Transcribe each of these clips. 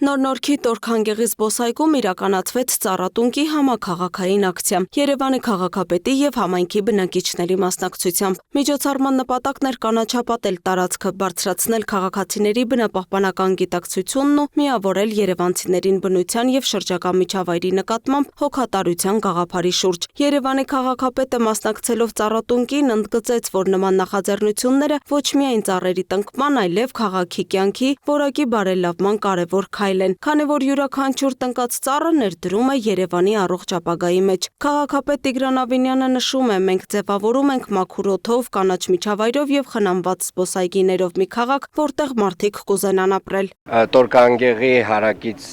Նոր-Նորքի Տորքանգեղի զբոսայգում իրականացվեց ծառատունկի համաքաղաքային ակցիա Երևանի քաղաքապետի եւ համայնքի բնակիչների մասնակցությամբ։ Միջոցառման նպատակն էր կանաչապատել տարածքը, բարձրացնել քաղաքացիների բնապահպանական գիտակցությունն ու միավորել երևանցիներին բնության եւ շրջակա միջավայրի նկատմամբ հոգատարության գաղափարի շուրջ։ Երևանի քաղաքապետը մասնակցելով ծառատունկին ընդգծեց, որ նման նախաձեռնությունները ոչ միայն ծառերի տնկման, այլև քաղաքի կյանքի որակի բարելավման կարևոր քայլ են, քանի որ յուրաքանչյուր տնկած ծառը ներդրում է Երևանի առողջ ապագայի մեջ։ Քաղաքապետ Տիգրան Ավինյանը նշում է, մենք ձևավորում ենք մաքուր օդով, կանաչ միջավայրով եւ խնամված զբոսայգիներով մի քաղաք, որտեղ մարդիկ կուզենան ապրել։ Տորքանգեղի հարակից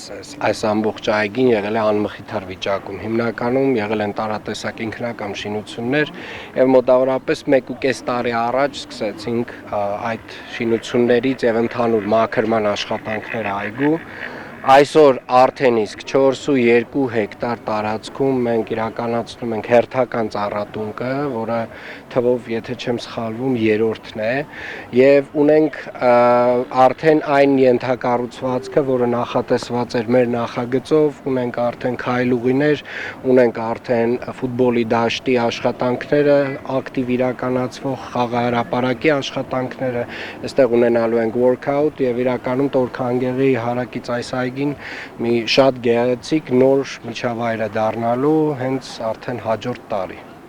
այս ամբողջ այգին եղել է անմխիթար վիճակում։ Հիմնականում եղել են տարատեսակ ինքնական շինություններ եւ մոտավորապես 1.5 տարի առաջ սկսեցինք այդ շինություններից եւ ընդհանուր մաքրման աշխատանքները այգու։ Այսօր արդեն իսկ 4.2 հեկտար տարածքում մենք իրականացնում ենք հերթական ծառատունկը, որը թվով, եթե չեմ սխալվում, երրորդն է, եւ ունենք արդեն այն ենթակառուցվածքը, որը նախատեսված էր մեր նախագծով, ունենք արդեն քայլուղիներ, ունենք արդեն ֆուտբոլի դաշտի աշխատանքները, ակտիվ իրականացվող խաղահրապարակի աշխատանքները, այստեղ ունենալու ենք workout եւ իրականում Տորքանգեղի հարակից այս այգին մի շատ գեղեցիկ նոր միջավայր է դառնալու հենց արդեն հաջորդ տարի։